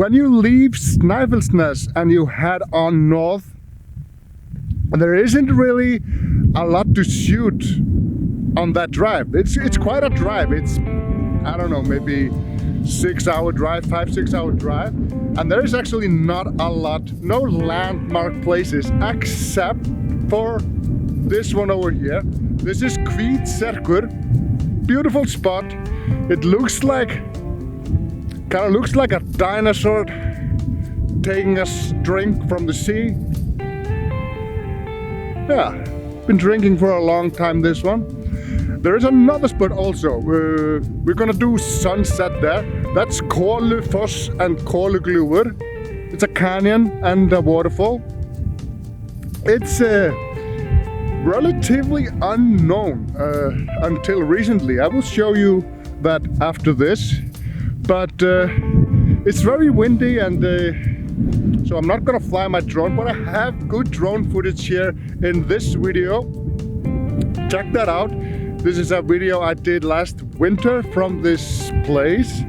when you leave Snaefellsnes and you head on north, there isn't really a lot to shoot on that drive. It's quite a drive. It's, I don't know, maybe 6-hour drive, 5-6 hour drive. And there is actually not a lot, no landmark places except for this one over here. This is Hvítserkur, beautiful spot. It looks like, kind of looks like a dinosaur taking a drink from the sea. Yeah, been drinking for a long time, this one. There is another spot also. We're gonna do sunset there. That's Goðafoss and Aldeyjarfoss. It's a canyon and a waterfall. It's relatively unknown until recently. I will show you that after this. But it's very windy, and so I'm not gonna fly my drone, but I have good drone footage here in this video. Check that out. This is a video I did last winter from this place,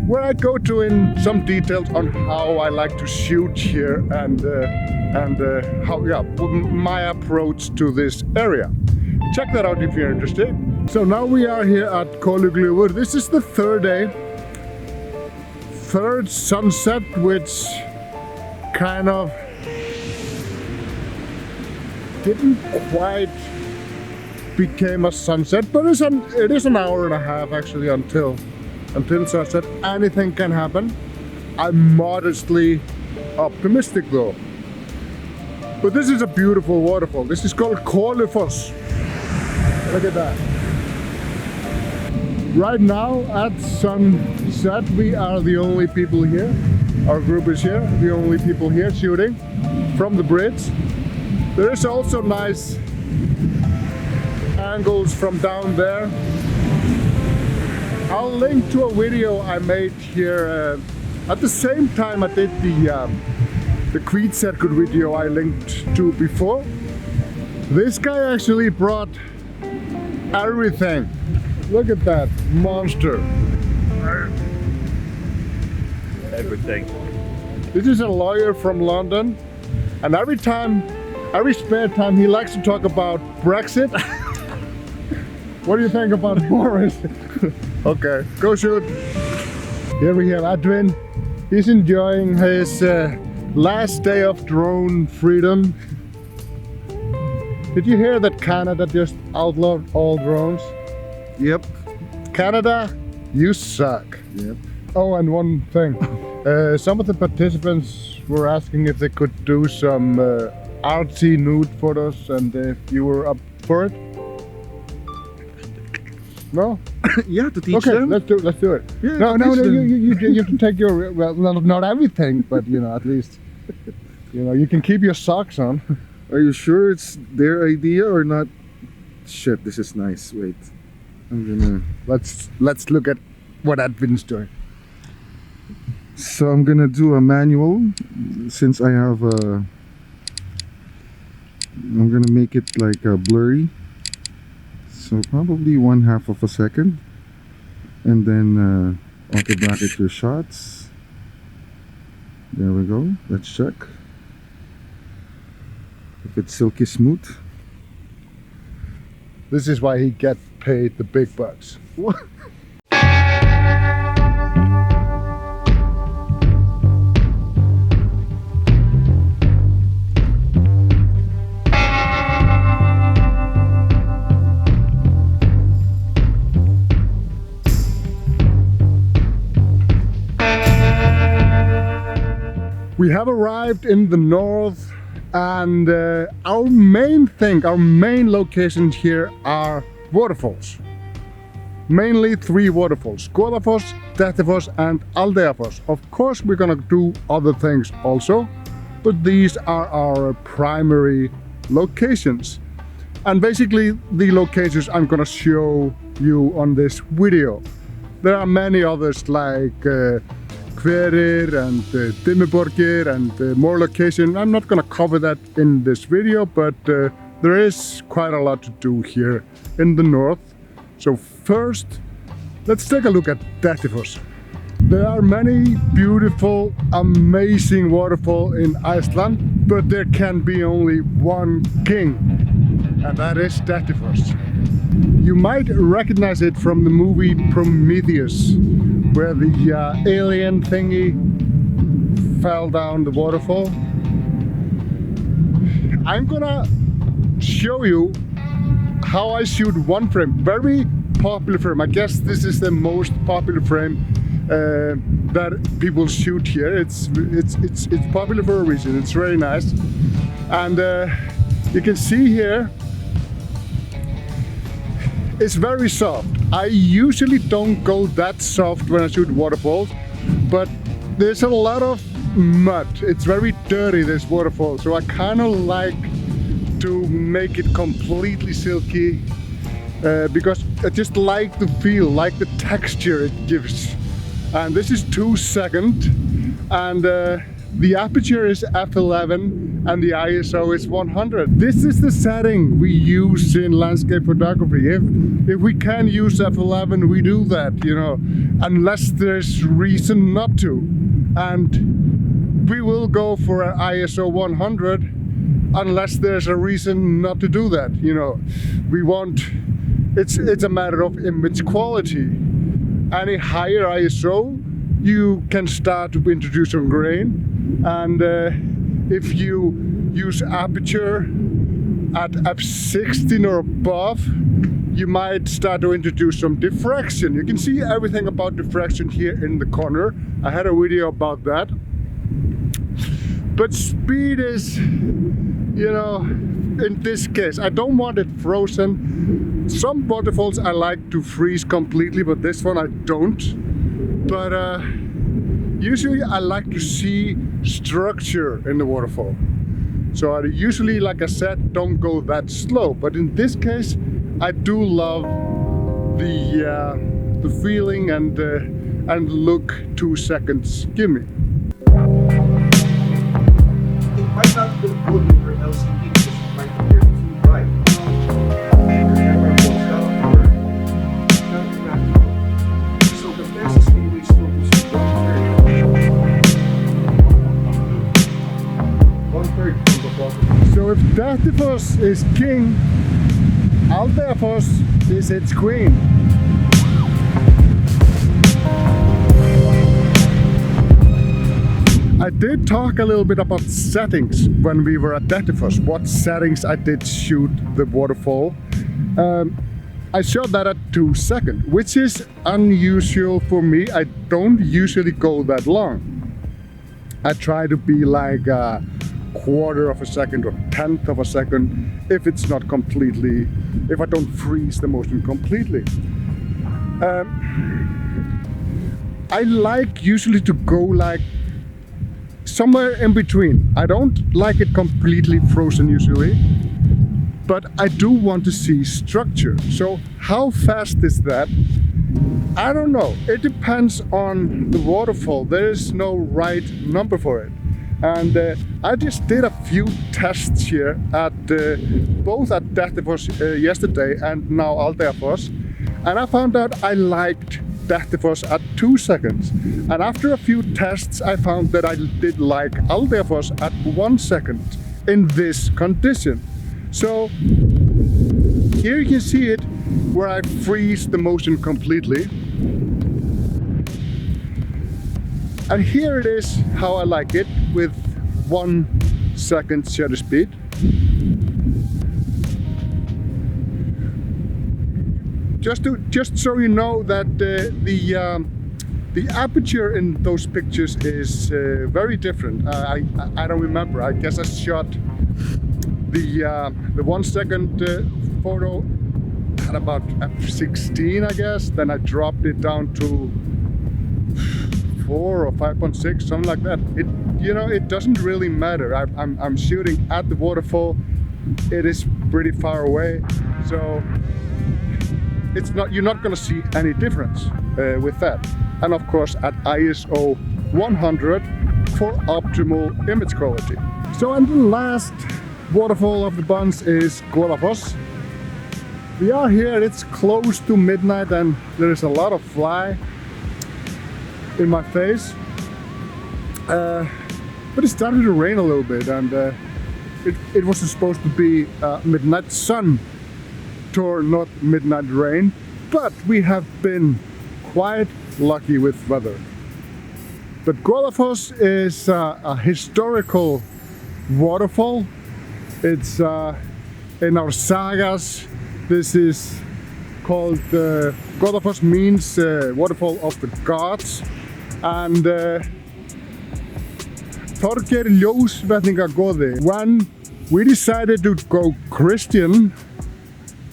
where I go to in some details on how I like to shoot here and how, yeah, my approach to this area. Check that out if you're interested. So now we are here at Aldeyjarfoss. This is the third day, third sunset, which kind of didn't quite became a sunset, but it is an hour and a half actually until sunset. Anything can happen. I'm modestly optimistic though. But this is a beautiful waterfall. This is called Godafoss. Look at that. Right now at sunset, we are the only people here. Our group is here, the only people here shooting from the bridge. There is also nice angles from down there. I'll link to a video I made here at the same time I did the Hvítserkur video I linked to before. This guy actually brought everything. Look at that monster. Everything. This is a lawyer from London, and every spare time he likes to talk about Brexit. What do you think about Boris? Okay, go shoot. Here we have Edwin. He's enjoying his last day of drone freedom. Did you hear that Canada just outlawed all drones? Yep. Canada, you suck. Yep. Oh, and one thing. Some of the participants were asking if they could do some artsy nude photos, and if you were up for it. No? Yeah, to teach okay, them. let's do it. Yeah, no, you have to take your, well, not everything, but you know, at least, you know, you can keep your socks on. Are you sure it's their idea or not? Shit, this is nice. Wait, I'm gonna. Let's look at what Edwin's doing. So I'm gonna do a manual, since I have a. I'm gonna make it like blurry. So probably 1/2 of a second, and then auto bracket your shots. There we go. Let's check if it's silky smooth. This is why he gets paid the big bucks. What? We have arrived in the north, and our main locations here are waterfalls. Mainly 3 waterfalls: Godafoss, Dettifoss and Aldeyjarfoss. Of course we're gonna do other things also, but these are our primary locations. And basically the locations I'm gonna show you on this video. There are many others like Hverir and Dimmuborgir and more locations. I'm not gonna cover that in this video, but there is quite a lot to do here in the north. So first, let's take a look at Dettifoss. There are many beautiful, amazing waterfalls in Iceland, but there can be only one king, and that is Dettifoss. You might recognize it from the movie Prometheus, where the alien thingy fell down the waterfall. I'm gonna show you how I shoot one frame. Very popular frame. I guess this is the most popular frame that people shoot here. It's popular for a reason. It's very nice, and you can see here it's very soft. I usually don't go that soft when I shoot waterfalls, but there's a lot of mud. It's very dirty, this waterfall, so I kind of like to make it completely silky because I just like the feel, like the texture it gives. And this is 2 seconds, and the aperture is f11 and the ISO is 100. This is the setting we use in landscape photography. If we can use f11, we do that, you know, unless there's reason not to. And we will go for an ISO 100 unless there's a reason not to do that, you know. We want, it's a matter of image quality. Any higher ISO, you can start to introduce some grain, and if you use aperture at f16 or above, you might start to introduce some diffraction. You can see everything about diffraction here in the corner. I had a video about that. But speed is, you know, in this case, I don't want it frozen. Some waterfalls I like to freeze completely, but this one I don't. But usually I like to see structure in the waterfall. So I usually, like I said, don't go that slow. But in this case, I do love the feeling and look 2 seconds give me. It might not look good in your LCD because it might appear too bright. Your camera goes down or not back. So the fastest thing we still do is 1/3 from the bottom. So if Dettifoss is king, Aldeyjarfoss is its queen. I did talk a little bit about settings when we were at Dettifoss, what settings I did shoot the waterfall. I shot that at 2 seconds, which is unusual for me. I don't usually go that long. I try to be like a quarter of a second or 1/10 of a second if it's not completely, if I don't freeze the motion completely. I like usually to go like somewhere in between. I don't like it completely frozen usually, but I do want to see structure. So how fast is that? I don't know. It depends on the waterfall. There is no right number for it. And I just did a few tests here at both at Dettifoss yesterday and now Aldeyjarfoss, and I found out I liked Dettifoss at 2 seconds. And after a few tests, I found that I did like Aldeyjarfoss at 1 second in this condition. So here you can see it where I freeze the motion completely. And here it is how I like it with 1 second shutter speed. Just so you know that the aperture in those pictures is very different. I don't remember. I guess I shot the 1 second photo at about f16, I guess. Then I dropped it down to 4 or 5.6, something like that. It doesn't really matter. I'm shooting at the waterfall. It is pretty far away, so you're not going to see any difference with that. And of course at ISO 100 for optimal image quality. So, and the last waterfall of the bunch is Godafoss. We are here, it's close to midnight and there is a lot of fly. in my face. But it started to rain a little bit, and it wasn't supposed to be midnight sun tour, not midnight rain. But we have been quite lucky with weather. But Godafoss is a historical waterfall. It's in our sagas. This is called Godafoss, means waterfall of the gods, and Þorgeir Ljósvetningagoði. When we decided to go Christian,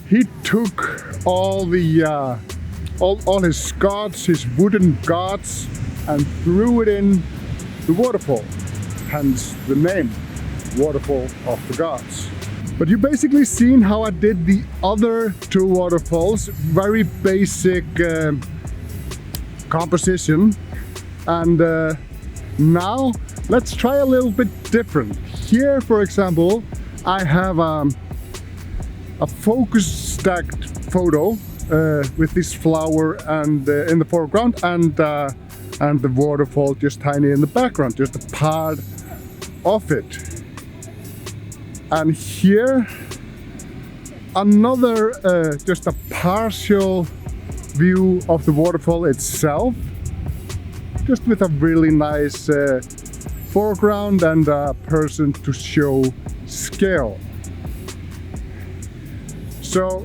he took all the all his gods, his wooden gods, and threw it in the waterfall. Hence the name, Waterfall of the Gods. But you basically seen how I did the other two waterfalls, very basic composition, and now let's try a little bit different. Here, for example, I have a focus stacked photo with this flower and in the foreground, and the waterfall just tiny in the background, just a part of it. And here, another just a partial view of the waterfall itself, just with a really nice foreground and a person to show scale. So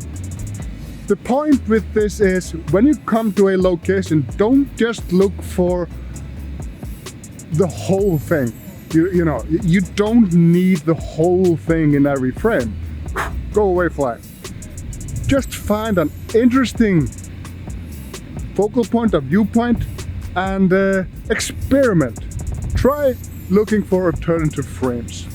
the point with this is, when you come to a location, don't just look for the whole thing. You know, you don't need the whole thing in every frame. Go away, flag. Just find an interesting focal point, a viewpoint, and experiment. Try looking for alternative frames.